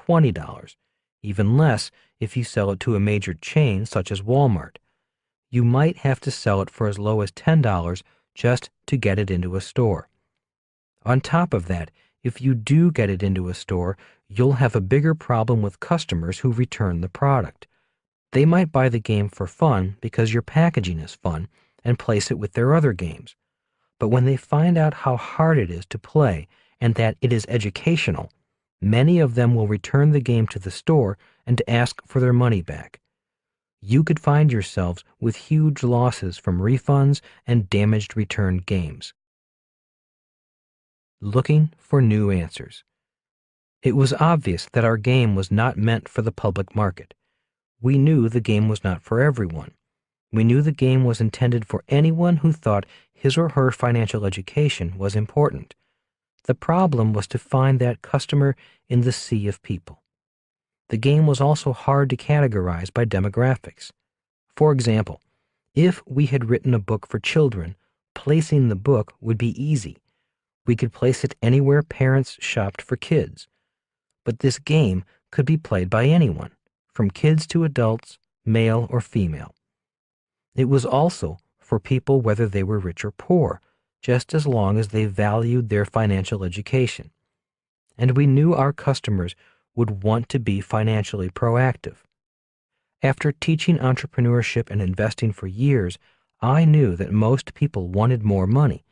$20, even less if you sell it to a major chain such as Walmart. You might have to sell it for as low as $10 just to get it into a store. On top of that, if you do get it into a store, you'll have a bigger problem with customers who return the product. They might buy the game for fun because your packaging is fun and place it with their other games. But when they find out how hard it is to play and that it is educational, many of them will return the game to the store and ask for their money back. You could find yourselves with huge losses from refunds and damaged returned games. Looking for new answers. It was obvious that our game was not meant for the public market. We knew the game was not for everyone. We knew the game was intended for anyone who thought his or her financial education was important. The problem was to find that customer in the sea of people. The game was also hard to categorize by demographics. For example, if we had written a book for children, placing the book would be easy. We could place it anywhere parents shopped for kids. But this game could be played by anyone, from kids to adults, male or female. It was also for people whether they were rich or poor, just as long as they valued their financial education. And we knew our customers would want to be financially proactive. After teaching entrepreneurship and investing for years, I knew that most people wanted more money,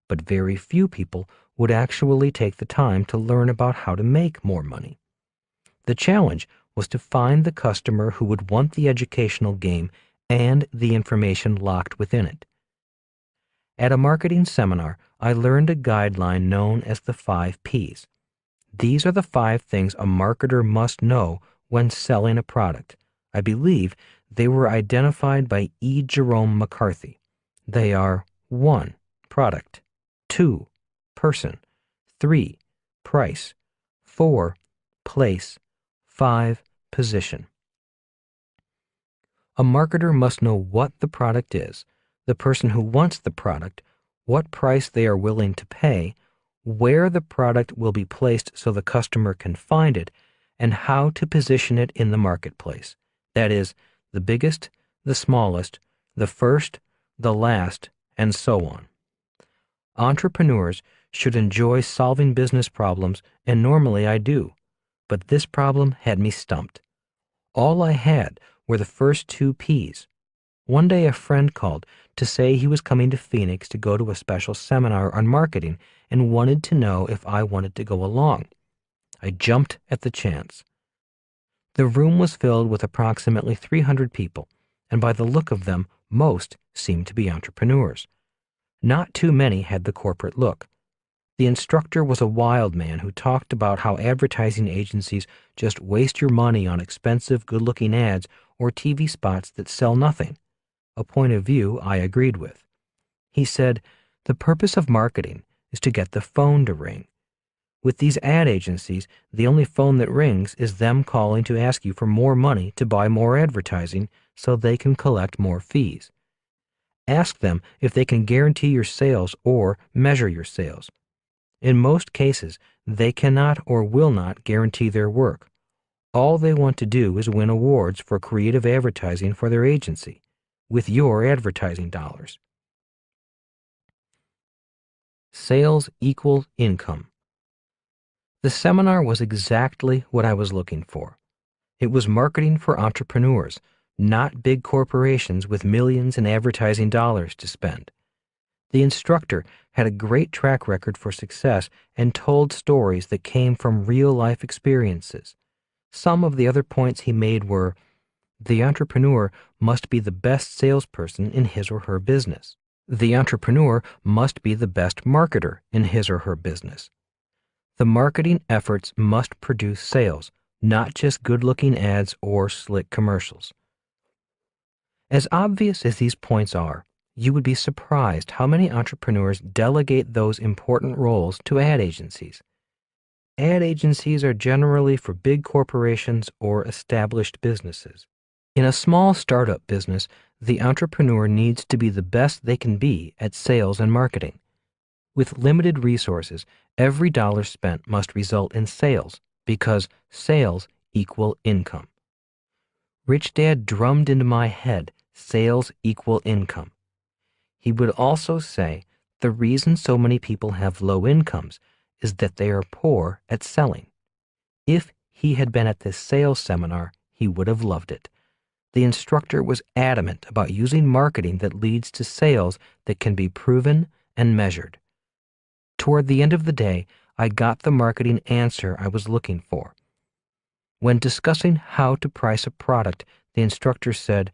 but very few people would actually take the time to learn about how to make more money. The challenge was to find the customer who would want the educational game and the information locked within it. At a marketing seminar, I learned a guideline known as the 5 Ps. These are the 5 things a marketer must know when selling a product. I believe they were identified by E. Jerome McCarthy. They are 1. Product, 2. Person, 3. Price, 4. Place, 5. Position. A marketer must know what the product is, the person who wants the product, what price they are willing to pay, where the product will be placed so the customer can find it, and how to position it in the marketplace. That is, the biggest, the smallest, the first, the last, and so on. Entrepreneurs should enjoy solving business problems, and normally I do. But this problem had me stumped. All I had were the first 2 Ps. One day a friend called to say he was coming to Phoenix to go to a special seminar on marketing and wanted to know if I wanted to go along. I jumped at the chance. The room was filled with approximately 300 people, and by the look of them, most seemed to be entrepreneurs. Not too many had the corporate look. The instructor was a wild man who talked about how advertising agencies just waste your money on expensive, good-looking ads or TV spots that sell nothing, a point of view I agreed with. He said, "The purpose of marketing is to get the phone to ring. With these ad agencies, the only phone that rings is them calling to ask you for more money to buy more advertising so they can collect more fees. Ask them if they can guarantee your sales or measure your sales. In most cases, they cannot or will not guarantee their work. All they want to do is win awards for creative advertising for their agency, with your advertising dollars." Sales equals income. The seminar was exactly what I was looking for. It was marketing for entrepreneurs, not big corporations with millions in advertising dollars to spend. The instructor had a great track record for success and told stories that came from real-life experiences. Some of the other points he made were, the entrepreneur must be the best salesperson in his or her business. The entrepreneur must be the best marketer in his or her business. The marketing efforts must produce sales, not just good-looking ads or slick commercials. As obvious as these points are, you would be surprised how many entrepreneurs delegate those important roles to ad agencies. Ad agencies are generally for big corporations or established businesses. In a small startup business, the entrepreneur needs to be the best they can be at sales and marketing. With limited resources, every dollar spent must result in sales, because sales equal income. Rich Dad drummed into my head, sales equal income. He would also say the reason so many people have low incomes is that they are poor at selling. If he had been at this sales seminar, he would have loved it. The instructor was adamant about using marketing that leads to sales that can be proven and measured. Toward the end of the day, I got the marketing answer I was looking for. When discussing how to price a product, the instructor said,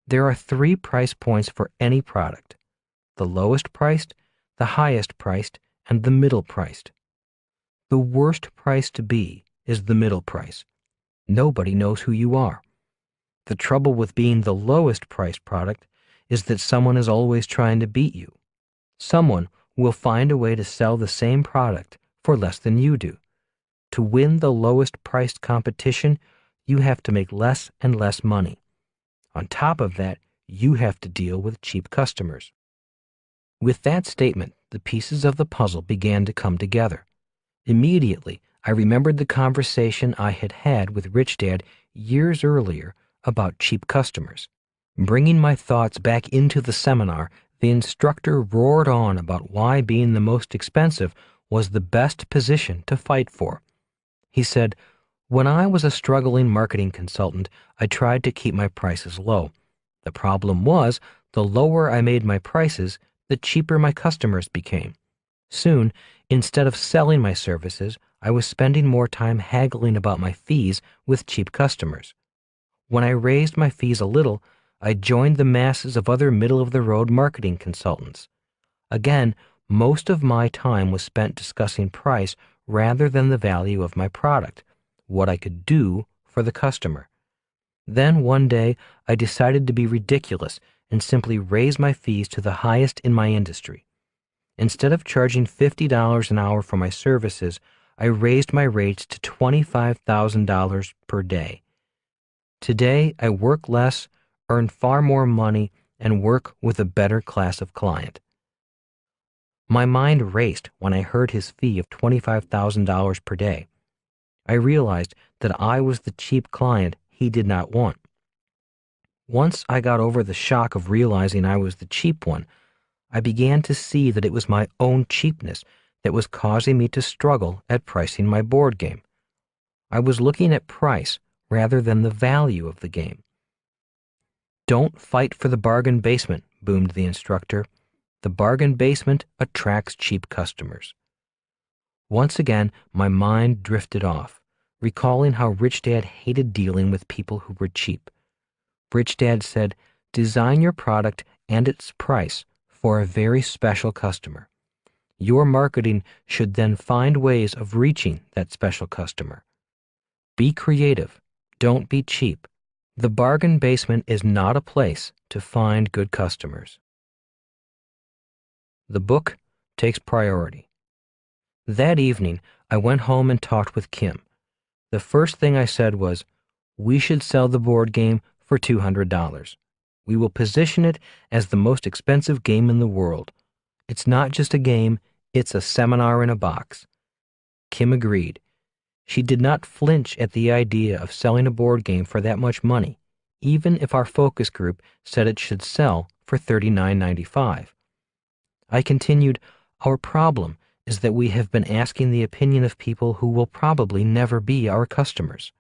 there are 3 price points for any product: the lowest priced, the highest priced, and the middle priced. The worst price to be is the middle price. Nobody knows who you are. The trouble with being the lowest priced product is that someone is always trying to beat you. Someone will find a way to sell the same product for less than you do. To win the lowest priced competition, you have to make less and less money. On top of that, you have to deal with cheap customers. With that statement, the pieces of the puzzle began to come together. Immediately, I remembered the conversation I had had with Rich Dad years earlier about cheap customers. Bringing my thoughts back into the seminar, the instructor roared on about why being the most expensive was the best position to fight for. He said, when I was a struggling marketing consultant, I tried to keep my prices low. The problem was, the lower I made my prices, the cheaper my customers became. Soon, instead of selling my services, I was spending more time haggling about my fees with cheap customers. When I raised my fees a little, I joined the masses of other middle-of-the-road marketing consultants. Again, most of my time was spent discussing price rather than the value of my product, what I could do for the customer. Then one day, I decided to be ridiculous and simply raise my fees to the highest in my industry. Instead of charging $50 an hour for my services, I raised my rates to $25,000 per day. Today, I work less, earn far more money, and work with a better class of client. My mind raced when I heard his fee of $25,000 per day. I realized that I was the cheap client he did not want. Once I got over the shock of realizing I was the cheap one, I began to see that it was my own cheapness that was causing me to struggle at pricing my board game. I was looking at price rather than the value of the game. Don't fight for the bargain basement, boomed the instructor. The bargain basement attracts cheap customers. Once again, my mind drifted off, recalling how Rich Dad hated dealing with people who were cheap. Rich Dad said, design your product and its price for a very special customer. Your marketing should then find ways of reaching that special customer. Be creative. Don't be cheap. The bargain basement is not a place to find good customers. The book takes priority. That evening, I went home and talked with Kim. The first thing I said was, we should sell the board game for $200. We will position it as the most expensive game in the world. It's not just a game, it's a seminar in a box. Kim agreed. She did not flinch at the idea of selling a board game for that much money, even if our focus group said it should sell for $39.95. I continued, our problem is that we have been asking the opinion of people who will probably never be our customers.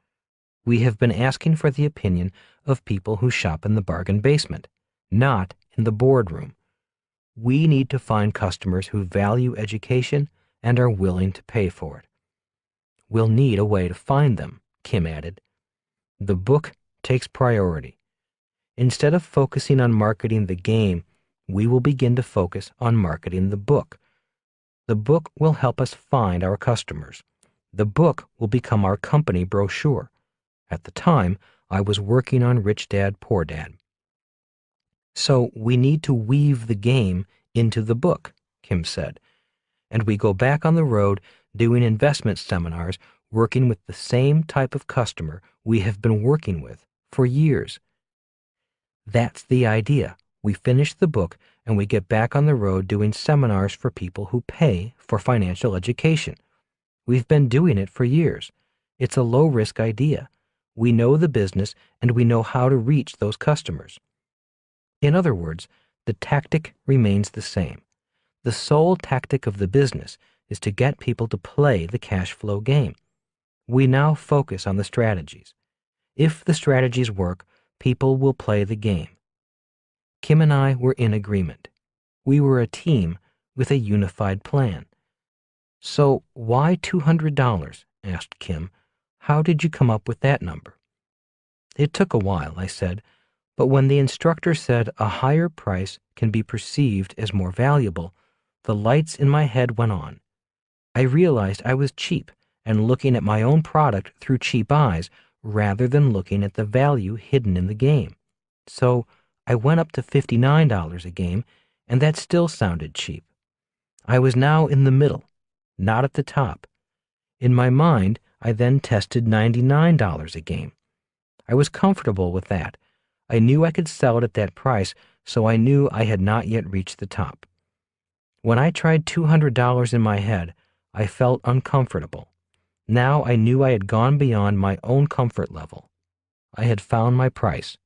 We have been asking for the opinion of people who shop in the bargain basement, not in the boardroom. We need to find customers who value education and are willing to pay for it. We'll need a way to find them, Kim added. The book takes priority. Instead of focusing on marketing the game, we will begin to focus on marketing the book. The book will help us find our customers. The book will become our company brochure. At the time, I was working on Rich Dad, Poor Dad. So we need to weave the game into the book, Kim said. And we go back on the road doing investment seminars, working with the same type of customer we have been working with for years. That's the idea. We finish the book and we get back on the road doing seminars for people who pay for financial education. We've been doing it for years. It's a low-risk idea. We know the business and we know how to reach those customers. In other words, the tactic remains the same. The sole tactic of the business is to get people to play the cash flow game. We now focus on the strategies. If the strategies work, people will play the game. Kim and I were in agreement. We were a team with a unified plan. So why $200? Asked Kim. How did you come up with that number? It took a while, I said, but when the instructor said a higher price can be perceived as more valuable, the lights in my head went on. I realized I was cheap and looking at my own product through cheap eyes rather than looking at the value hidden in the game. So I went up to $59 a game, and that still sounded cheap. I was now in the middle, not at the top. In my mind, I then tested $99 a game. I was comfortable with that. I knew I could sell it at that price, so I knew I had not yet reached the top. When I tried $200 in my head, I felt uncomfortable. Now I knew I had gone beyond my own comfort level. I had found my price.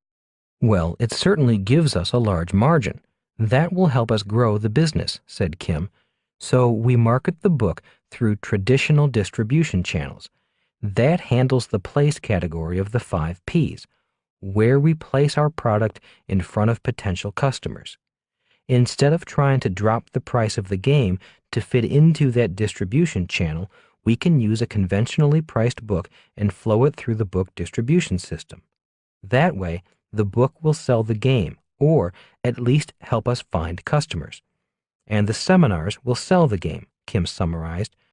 Well, it certainly gives us a large margin. That will help us grow the business, said Kim. So we market the book through traditional distribution channels. That handles the place category of the 5 Ps, where we place our product in front of potential customers. Instead of trying to drop the price of the game to fit into that distribution channel, we can use a conventionally priced book and flow it through the book distribution system. That way, the book will sell the game, or at least help us find customers. And the seminars will sell the game, Kim summarized.